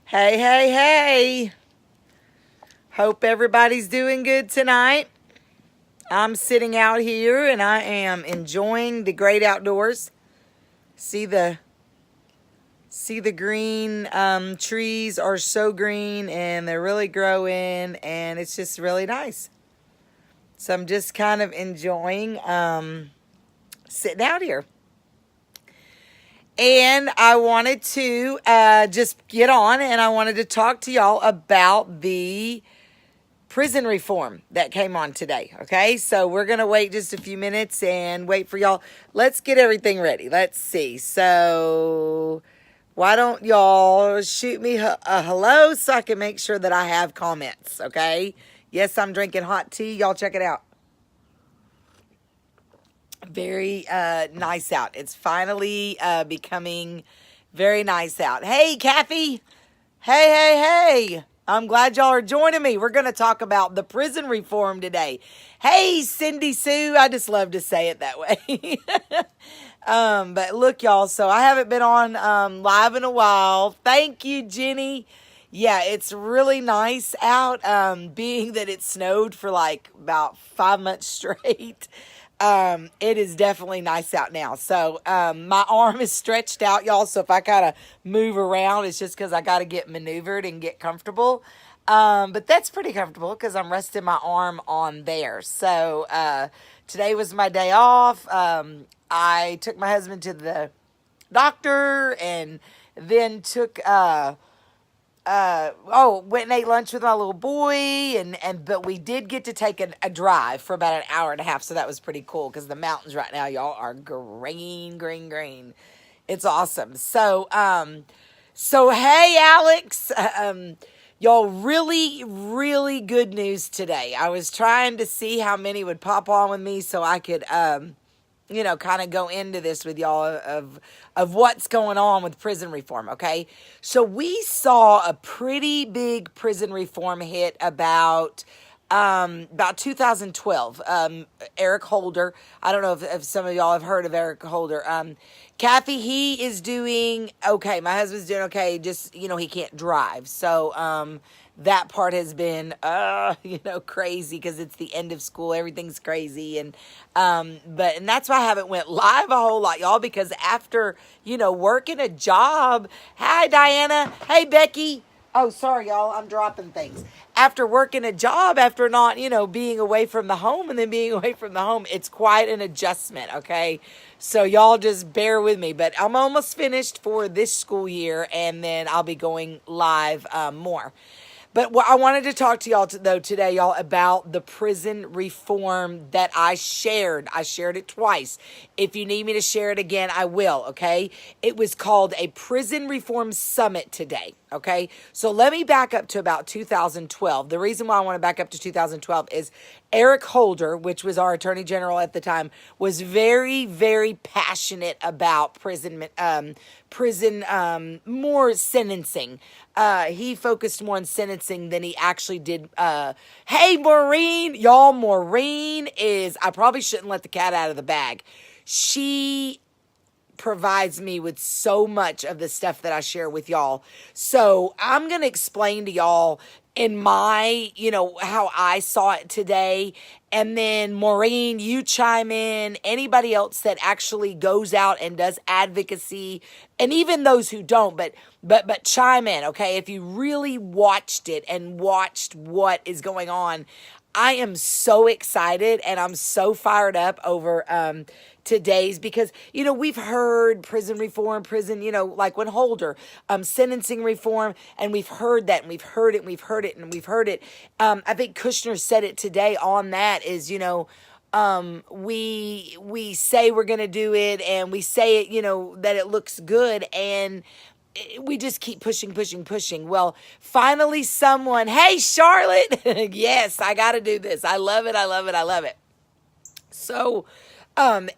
Hey, hey, hey. Hope everybody's doing good tonight. I'm sitting out here and I am enjoying the great outdoors. See the green trees are so green and they're really growing and it's just really nice. So I'm just kind of enjoying sitting out here. And I wanted to just get on and I wanted to talk to y'all about the prison reform that came on today. Okay, so we're going to wait just a few minutes and wait for y'all. Let's get everything ready. Let's see. So why don't y'all shoot me a hello so I can make sure that I have comments. Okay. Yes, I'm drinking hot tea. Y'all check it out. Very nice out. It's finally becoming very nice out. Hey, Kathy. Hey, hey, hey. I'm glad y'all are joining me. We're going to talk about the prison reform today. Hey, Cindy Sue. I just love to say it that way. But look, y'all, so I haven't been on live in a while. Thank you, Jenny. Yeah, it's really nice out, being that it snowed for like about 5 months straight. It is definitely nice out now. So, my arm is stretched out, y'all. So if I kind of move around, it's just because I got to get maneuvered and get comfortable. But that's pretty comfortable because I'm resting my arm on there. So, today was my day off. I took my husband to the doctor and then took, went and ate lunch with my little boy, but we did get to take a drive for about an hour and a half, so that was pretty cool because the mountains right now, y'all, are green, green, green. It's awesome. So hey, Alex, y'all, really, really good news today. I was trying to see how many would pop on with me so I could, kind of go into this with y'all of what's going on with prison reform, okay? So we saw a pretty big prison reform hit about 2012. Eric Holder, I don't know if some of y'all have heard of Eric Holder. Kathy, he is doing okay. My husband's doing okay. Just, he can't drive. So, that part has been, crazy because it's the end of school. Everything's crazy. And that's why I haven't went live a whole lot, y'all, because after, working a job. Hi, Diana. Hey, Becky. Oh, sorry, y'all. I'm dropping things. After working a job, after not, being away from the home and then being away from the home, it's quite an adjustment, okay? So y'all just bear with me. But I'm almost finished for this school year, and then I'll be going live more. But what I wanted to talk to y'all today, y'all, about the prison reform that I shared. I shared it twice. If you need me to share it again, I will, okay? It was called a Prison Reform Summit today, okay? So let me back up to about 2012. The reason why I want to back up to 2012 is Eric Holder, which was our Attorney General at the time, was very, very passionate about prison, more sentencing. He focused more on sentencing than he actually did. Hey, Maureen, y'all, Maureen I probably shouldn't let the cat out of the bag. She provides me with so much of the stuff that I share with y'all. So I'm going to explain to y'all in my, how I saw it today. And then Maureen, you chime in, anybody else that actually goes out and does advocacy, and even those who don't, but chime in, okay? If you really watched it and watched what is going on, I am so excited and I'm so fired up over today's, because we've heard prison reform, like when Holder, sentencing reform, and we've heard that, and we've heard it, and we've heard it, and we've heard it. I think Kushner said it today on that is, we say we're going to do it, and we say it, that it looks good, and we just keep pushing. Well, finally someone, hey, Charlotte, yes, I got to do this. I love it. So,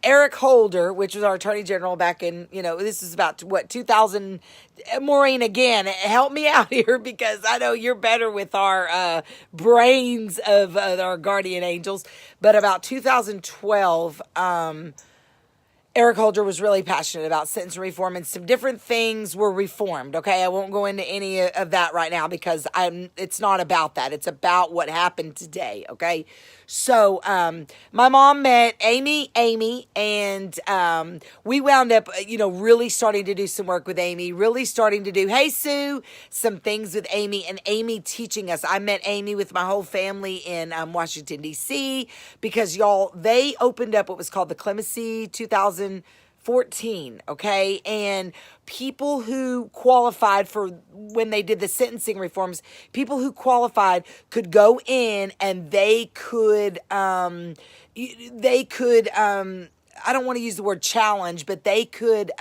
Eric Holder, which was our Attorney General back in, this is about 2000. Maureen, again, help me out here because I know you're better with our brains of our guardian angels. But about 2012, Eric Holder was really passionate about sentence reform, and some different things were reformed. Okay, I won't go into any of that right now because it's not about that. It's about what happened today. Okay, so my mom met Amy, and we wound up, really starting to do some work with Amy. Really starting to do, hey Sue, some things with Amy, and Amy teaching us. I met Amy with my whole family in Washington D.C. because y'all, they opened up what was called the Clemency 2014, okay? And people who qualified for when they did the sentencing reforms, people who qualified could go in and they could I don't want to use the word challenge, but they could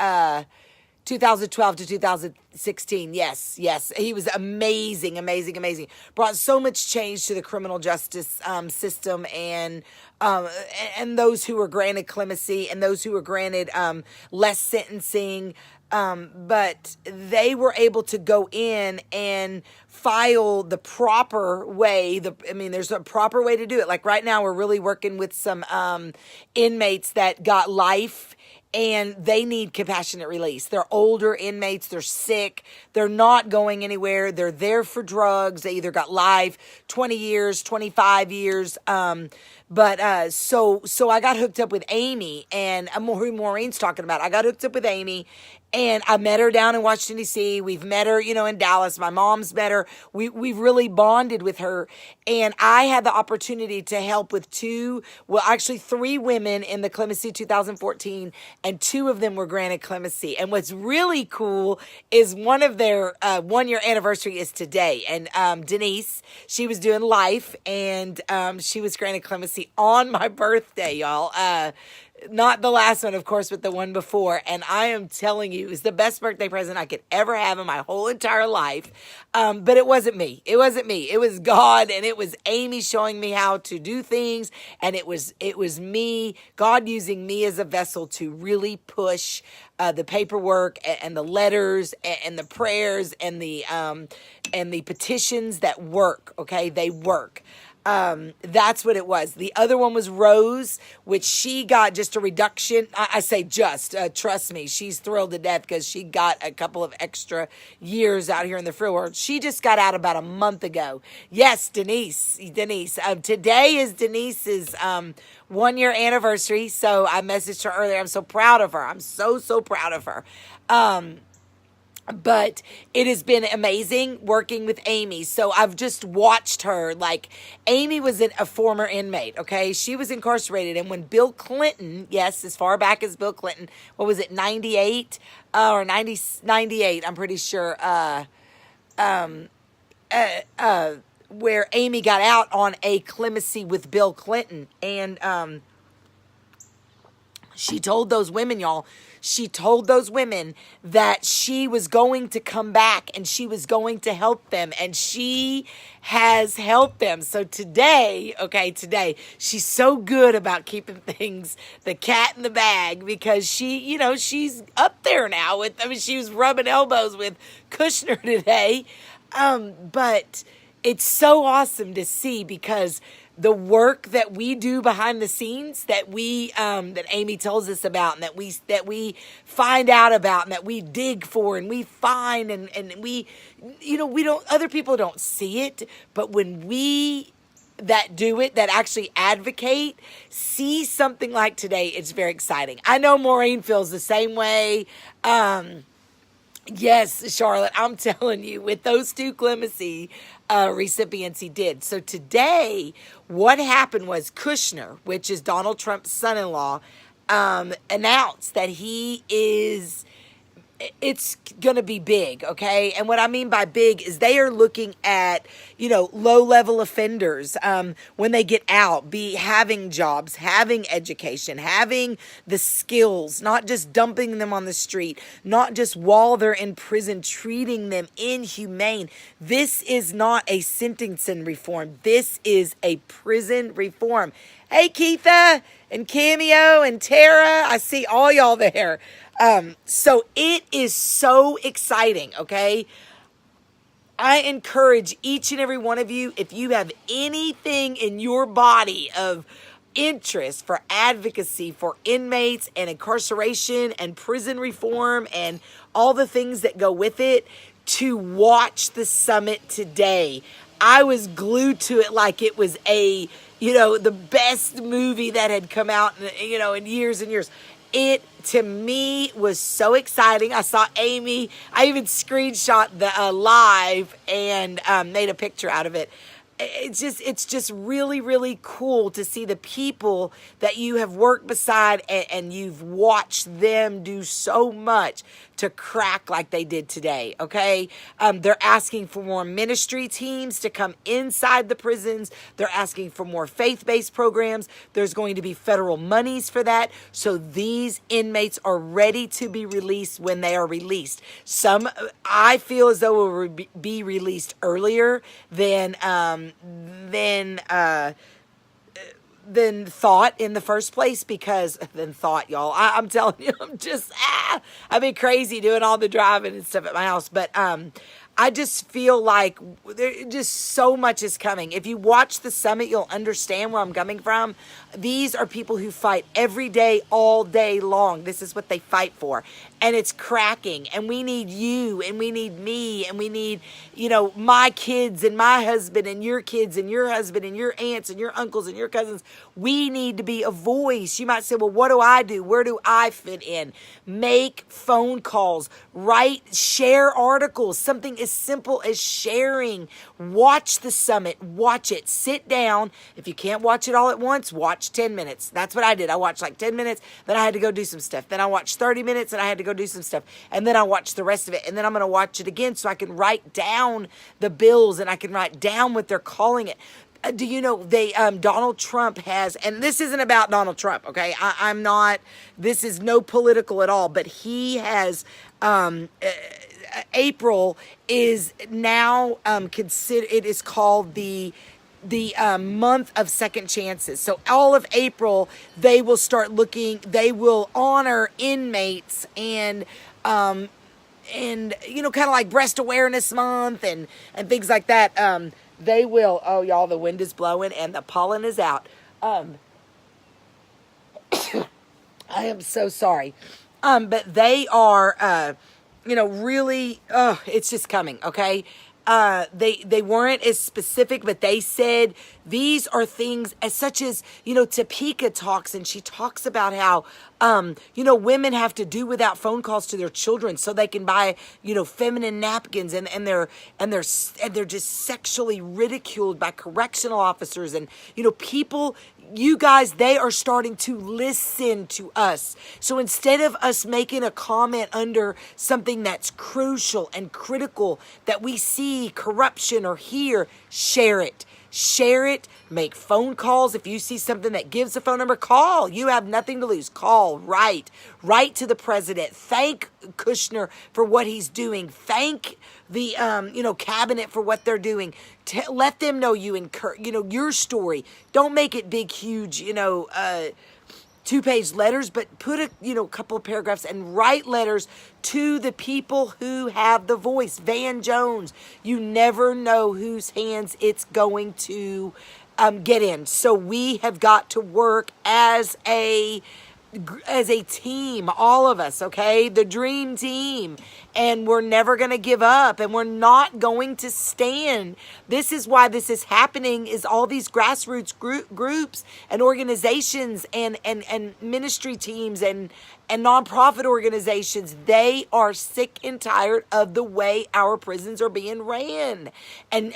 2012 to 2016. Yes. He was amazing. Brought so much change to the criminal justice system, and those who were granted clemency and those who were granted less sentencing. But they were able to go in and file the proper way. There's a proper way to do it. Like right now, we're really working with some inmates that got life, and they need compassionate release. They're older inmates. They're sick. They're not going anywhere. They're there for drugs. They either got life, 20 years, 25 years. So I got hooked up with Amy, and who Maureen's talking about. I got hooked up with Amy, and I met her down in Washington, D.C. We've met her, in Dallas. My mom's met her. We've really bonded with her. And I had the opportunity to help with three women in the Clemency 2014, and two of them were granted clemency. And what's really cool is one of their 1-year anniversary is today. And Denise, she was doing life, and she was granted clemency on my birthday, y'all. Not the last one, of course, but the one before. And I am telling you, it was the best birthday present I could ever have in my whole entire life. But it wasn't me. It was God, and it was Amy showing me how to do things. And it was me, God using me as a vessel to really push the paperwork and the letters and the prayers and the petitions that work. Okay, they work. That's what it was. The other one was Rose, which she got just a reduction. I say trust me, she's thrilled to death because she got a couple of extra years out here in the free world. She just got out about a month ago. Yes, Denise. Today is Denise's 1-year anniversary. So I messaged her earlier. I'm so proud of her. I'm so proud of her. But it has been amazing working with Amy. So I've just watched her. Like, Amy was a former inmate, okay? She was incarcerated. And when Bill Clinton, yes, as far back as Bill Clinton, what was it, 98? Or 98, I'm pretty sure, where Amy got out on a clemency with Bill Clinton. And she told those women, y'all, that she was going to come back and she was going to help them, and she has helped them. So today, she's so good about keeping things, the cat in the bag, because she's up there now she was rubbing elbows with Kushner today. But it's so awesome to see, because the work that we do behind the scenes, that Amy tells us about, and that we find out about, and that we dig for, and we find, and we don't, other people don't see it, but when we that do it, that actually advocate, see something like today, it's very exciting. I know Maureen feels the same way. Yes, Charlotte, I'm telling you, with those two clemency recipients, he did. So today, what happened was Kushner, which is Donald Trump's son-in-law, announced that it's going to be big, okay? And what I mean by big is they are looking at, low-level offenders when they get out, having jobs, having education, having the skills, not just dumping them on the street, not just while they're in prison, treating them inhumane. This is not a sentencing reform. This is a prison reform. Hey, Keitha and Cameo and Tara, I see all y'all there. So it is so exciting, okay? I encourage each and every one of you, if you have anything in your body of interest, for advocacy for inmates and incarceration and prison reform and all the things that go with it, to watch the summit today. I was glued to it like it was the best movie that had come out in years and years. It, to me, was so exciting. I saw Amy. I even screenshot the live and made a picture out of it. It's just really, really cool to see the people that you have worked beside and you've watched them do so much to crack like they did today, okay? They're asking for more ministry teams to come inside the prisons. They're asking for more faith-based programs. There's going to be federal monies for that. So these inmates are ready to be released when they are released. Some, I feel as though will be released earlier than thought in the first place, because y'all, I'm telling you, I've been crazy doing all the driving and stuff at my house, but I just feel like there just so much is coming. If you watch the summit, you'll understand where I'm coming from. These are people who fight every day, all day long. This is what they fight for. And it's cracking. And we need you, and we need me, and we need, my kids and my husband and your kids and your husband and your aunts and your uncles and your cousins. We need to be a voice. You might say, well, what do I do? Where do I fit in? Make phone calls, write, share articles, something as simple as sharing. Watch the summit, watch it, sit down. If you can't watch it all at once, watch 10 minutes. That's what I did. I watched like 10 minutes, then I had to go do some stuff. Then I watched 30 minutes and I had to go do some stuff. And then I watched the rest of it. And then I'm going to watch it again so I can write down the bills and I can write down what they're calling it. Do you know Donald Trump has, and this isn't about Donald Trump, okay? I'm not, this is no political at all, but he has, April is now considered, it is called the month of second chances. So all of April, they will start looking, they will honor inmates and kind of like Breast Awareness Month and things like that. They will, oh y'all, the wind is blowing and the pollen is out. I am so sorry. But they are, really, it's just coming, okay? They weren't as specific, but they said these are things as such as, Topeka talks, and she talks about how, women have to do without phone calls to their children so they can buy, feminine napkins, and they're just sexually ridiculed by correctional officers and, people. You guys, they are starting to listen to us. So instead of us making a comment under something that's crucial and critical that we see corruption or hear, share it. Share it. Make phone calls. If you see something that gives a phone number, call. You have nothing to lose. Call. Write to the president. Thank Kushner for what he's doing. Thank the cabinet for what they're doing. Let them know you your story. Don't make it big, huge, 2-page letters, but put a couple of paragraphs and write letters to the people who have the voice. Van Jones, you never know whose hands it's going to get in. So we have got to work as a team, all of us, okay? The dream team. And we're never going to give up, and we're not going to stand. This is why this is happening, is all these grassroots groups and organizations and ministry teams and nonprofit organizations. They are sick and tired of the way our prisons are being ran. And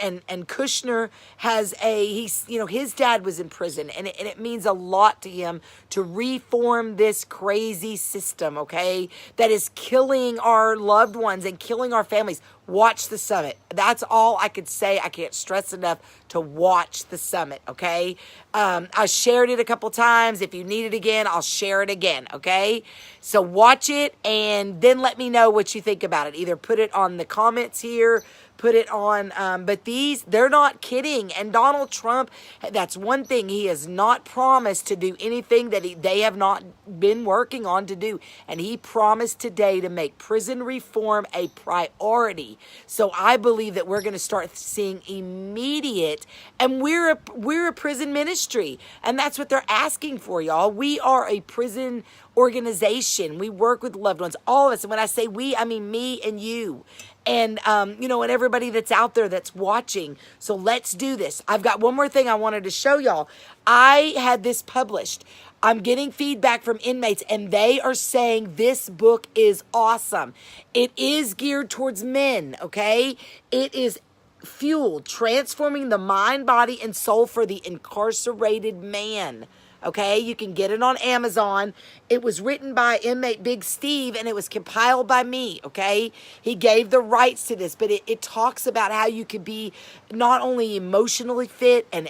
Kushner has his dad was in prison, and it means a lot to him to reform this crazy system, okay, that is killing our loved ones and killing our families. Watch the summit. That's all I could say. I can't stress enough to watch the summit, okay? I shared it a couple times. If you need it again, I'll share it again, okay? So watch it and then let me know what you think about it. Either put it on the comments here, put it on, but they're not kidding. And Donald Trump, that's one thing. He has not promised to do anything that they have not been working on to do. And he promised today to make prison reform a priority. body. So I believe that we're going to start seeing immediate, and we're a prison ministry, and that's what they're asking for, y'all. We are a prison organization. We work with loved ones, all of us. And when I say we, I mean me and you. And, and everybody that's out there that's watching. So let's do this. I've got one more thing I wanted to show y'all. I had this published. I'm getting feedback from inmates, and they are saying this book is awesome. It is geared towards men, okay? It is fueled, transforming the mind, body, and soul for the incarcerated man. Okay, you can get it on Amazon. It was written by inmate Big Steve, and it was compiled by me, okay? He gave the rights to this, but it talks about how you could be not only emotionally fit and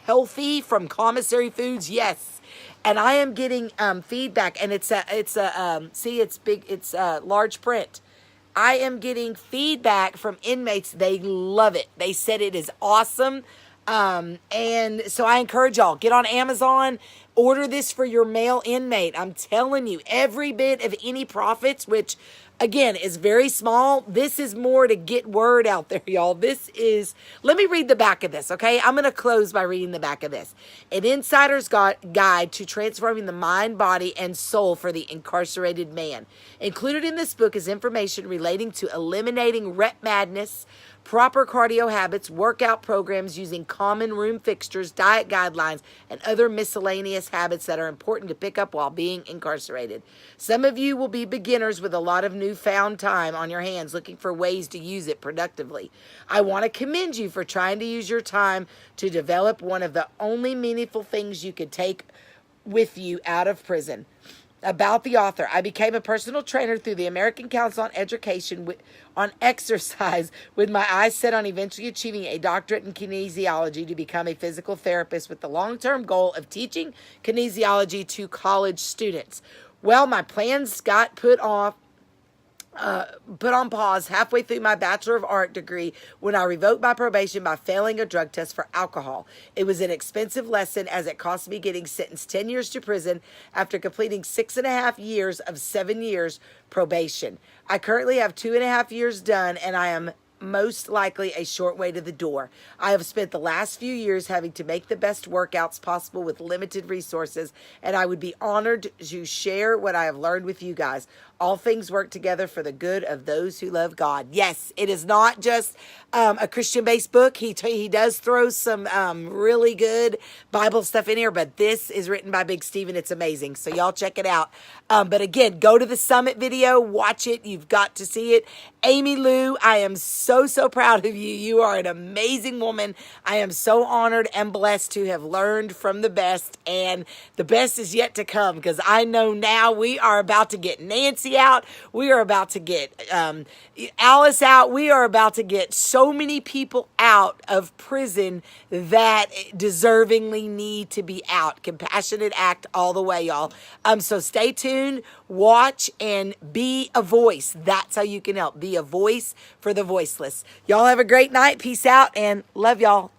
healthy from commissary foods, yes. And I am getting feedback, and it's big, it's large print. I am getting feedback from inmates. They love it. They said it is awesome. And so I encourage y'all, get on Amazon, order this for your male inmate. I'm telling you, every bit of any profits, which again is very small, this is more to get word out there, y'all. Let me read the back of this, okay? I'm going to close by reading the back of this. An insider's guide to transforming the mind, body, and soul for the incarcerated man. Included in this book is information relating to eliminating rep madness, proper cardio habits, workout programs using common room fixtures, diet guidelines, and other miscellaneous habits that are important to pick up while being incarcerated. Some of you will be beginners with a lot of newfound time on your hands looking for ways to use it productively. I want to commend you for trying to use your time to develop one of the only meaningful things you could take with you out of prison. About the author, I became a personal trainer through the American Council on Education on exercise, with my eyes set on eventually achieving a doctorate in kinesiology to become a physical therapist with the long-term goal of teaching kinesiology to college students. Well, my plans got put on pause halfway through my Bachelor of Art degree when I revoked my probation by failing a drug test for alcohol. It was an expensive lesson, as it cost me getting sentenced 10 years to prison after completing 6.5 years of 7 years probation. I currently have 2.5 years done, and I am most likely a short way to the door. I have spent the last few years having to make the best workouts possible with limited resources, and I would be honored to share what I have learned with you guys. All things work together for the good of those who love God. Yes, it is not just a Christian-based book. He does throw some really good Bible stuff in here, but this is written by Big Steve, and it's amazing. So y'all check it out. But again, go to the Summit video, watch it. You've got to see it. Amy Lou, I am so proud of you. You are an amazing woman. I am so honored and blessed to have learned from the best, and the best is yet to come, because I know now we are about to get Nancy out. We are about to get Alice out. We are about to get so many people out of prison that deservingly need to be out. Compassionate act all the way, y'all. So stay tuned, watch, and be a voice. That's how you can help. Be a voice for the voiceless. Y'all have a great night. Peace out, and love y'all.